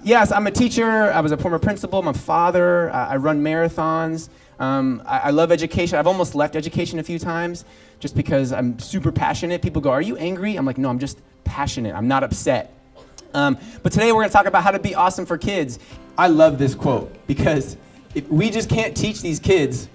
Yes, I'm a teacher. I was a former principal. I'm a father. I run marathons. I love education. I've almost left education a few times just because I'm super passionate. People go, are you angry? I'm like, no, I'm just passionate. I'm not upset. But today we're going to talk about how to be awesome for kids. I love this quote because if we just can't teach these kids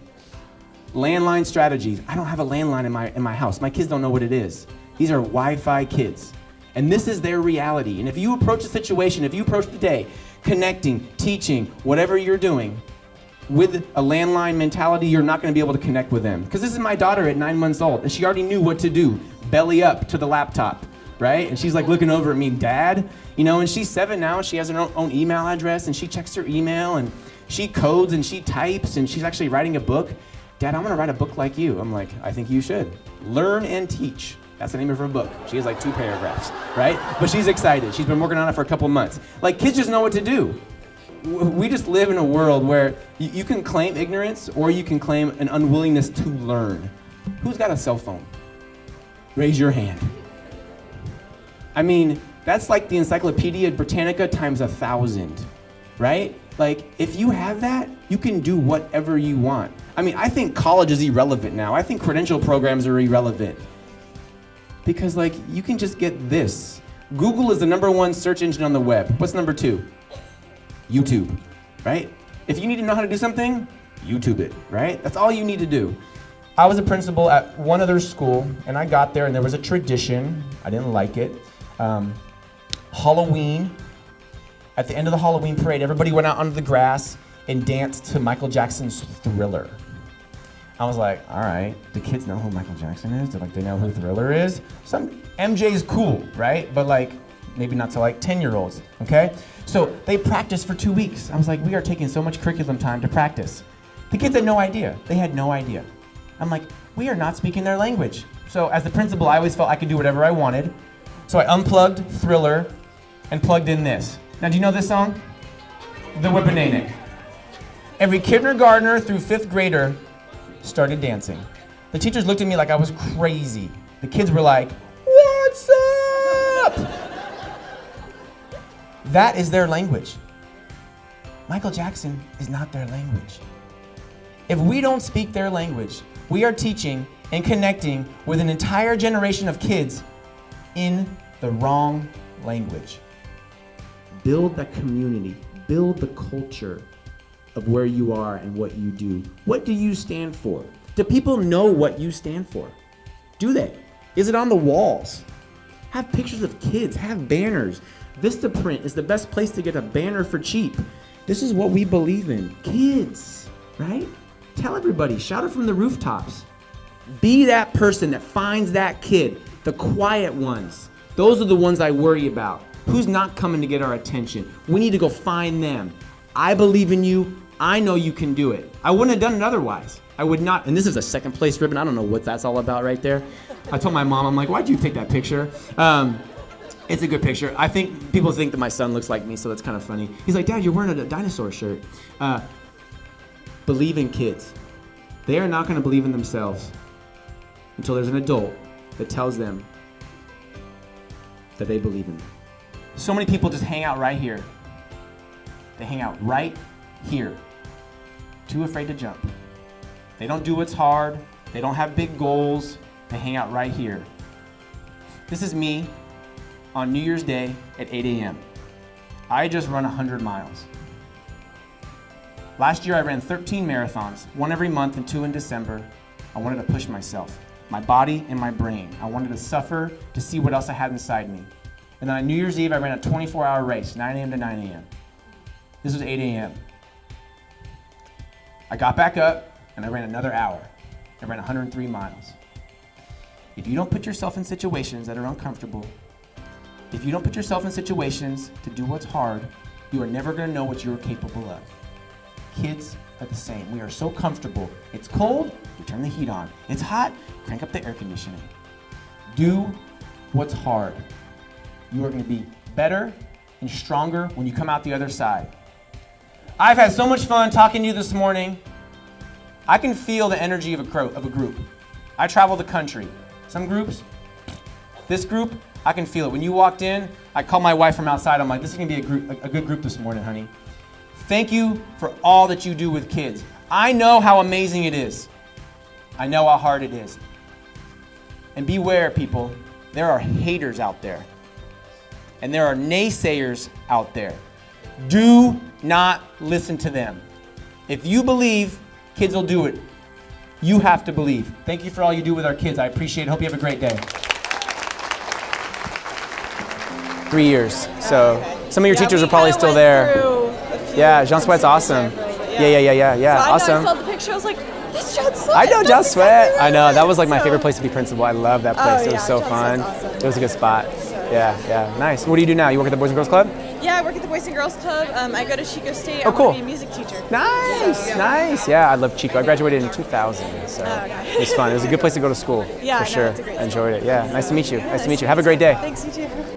landline strategies. I don't have a landline in my house. My kids don't know what it is. These are Wi-Fi kids. And this is their reality. And if you approach a situation, if you approach the day, connecting, teaching, whatever you're doing, with a landline mentality, you're not going to be able to connect with them. Because this is my daughter at 9 months old, and she already knew what to do. Belly up to the laptop, right? And she's like looking over at me, Dad, and she's 7 now. She has her own email address, and she checks her email, and she codes, and she types, and she's actually writing a book. Dad, I'm going to write a book like you. I'm like, I think you should. Learn and Teach. That's the name of her book. She has like 2 paragraphs, right? But she's excited. She's been working on it for a couple months. Like, kids just know what to do. We just live in a world where you can claim ignorance or you can claim an unwillingness to learn. Who's got a cell phone? Raise your hand. I mean, that's like the Encyclopedia Britannica times 1,000, right? Like, if you have that, you can do whatever you want. I mean, I think college is irrelevant now. I think credential programs are irrelevant. Because, like, you can just get this. Google is the #1 search engine on the web. What's number 2? YouTube, right? If you need to know how to do something, YouTube it, right? That's all you need to do. I was a principal at one other school, and I got there, and there was a tradition. I didn't like it. Halloween. At the end of the Halloween parade, everybody went out onto the grass and danced to Michael Jackson's Thriller. I was like, all right, do kids know who Michael Jackson is? Do they know who Thriller is? MJ's cool, right? But like, maybe not to like 10-year-olds, okay? So they practiced for 2 weeks. I was like, we are taking so much curriculum time to practice. The kids had no idea. They had no idea. I'm like, we are not speaking their language. So as the principal, I always felt I could do whatever I wanted. So I unplugged Thriller and plugged in this. Now, do you know this song? The Whippin' Every kindergartner through 5th grader started dancing. The teachers looked at me like I was crazy. The kids were like, what's up? That is their language. Michael Jackson is not their language. If we don't speak their language, we are teaching and connecting with an entire generation of kids in the wrong language. Build that community. Build the culture of where you are and what you do. What do you stand for? Do people know what you stand for? Do they? Is it on the walls? Have pictures of kids, have banners. Vistaprint is the best place to get a banner for cheap. This is what we believe in. Kids, right? Tell everybody, shout it from the rooftops. Be that person that finds that kid, the quiet ones. Those are the ones I worry about. Who's not coming to get our attention? We need to go find them. I believe in you. I know you can do it. I wouldn't have done it otherwise. I would not. And this is a 2nd place ribbon. I don't know what that's all about right there. I told my mom, I'm like, why'd you take that picture? It's a good picture. I think people think that my son looks like me, so that's kind of funny. He's like, Dad, you're wearing a dinosaur shirt. Believe in kids. They are not going to believe in themselves until there's an adult that tells them that they believe in them. So many people just hang out right here. They hang out right here. Too afraid to jump. They don't do what's hard. They don't have big goals. They hang out right here. This is me on New Year's Day at 8 a.m. I just run 100 miles. Last year I ran 13 marathons, 1 every month and 2 in December. I wanted to push myself, my body and my brain. I wanted to suffer to see what else I had inside me. And then on New Year's Eve I ran a 24-hour race, 9 a.m. to 9 a.m. This was 8 a.m. I got back up and I ran another hour. I ran 103 miles. If you don't put yourself in situations that are uncomfortable, if you don't put yourself in situations to do what's hard, you are never going to know what you're capable of. Kids are the same. We are so comfortable. It's cold, we turn the heat on. It's hot, crank up the air conditioning. Do what's hard. You are going to be better and stronger when you come out the other side. I've had so much fun talking to you this morning. I can feel the energy of a group. I travel the country. Some groups, this group, I can feel it. When you walked in, I called my wife from outside. I'm like, this is gonna be a good group this morning, honey. Thank you for all that you do with kids. I know how amazing it is. I know how hard it is. And beware, people, there are haters out there. And there are naysayers out there. Do not listen to them. If you believe, kids will do it. You have to believe. Thank you for all you do with our kids. I appreciate it. Hope you have a great day. 3 years. So some of your teachers are probably still there. Yeah, Jean Sweat's awesome. Yeah. So awesome. I saw the picture. I was like, that's John Sweat. I know John Sweat. I know. That was like my So- favorite place to be principal. I love that place. It was so John fun. Sweat's awesome. It was a good spot. Yeah. Nice. What do you do now? You work at the Boys and Girls Club? Yeah, I work at the Boys and Girls Club. I go to Chico State. Oh, cool. I want to be a music teacher. Nice. Yeah, I love Chico. I graduated in 2000, so it was fun. It was a good place to go to school. Yeah, for I know, sure. it's a great I enjoyed it. Yeah, nice to meet you. Nice to meet you. Have a great day. Thanks, you too.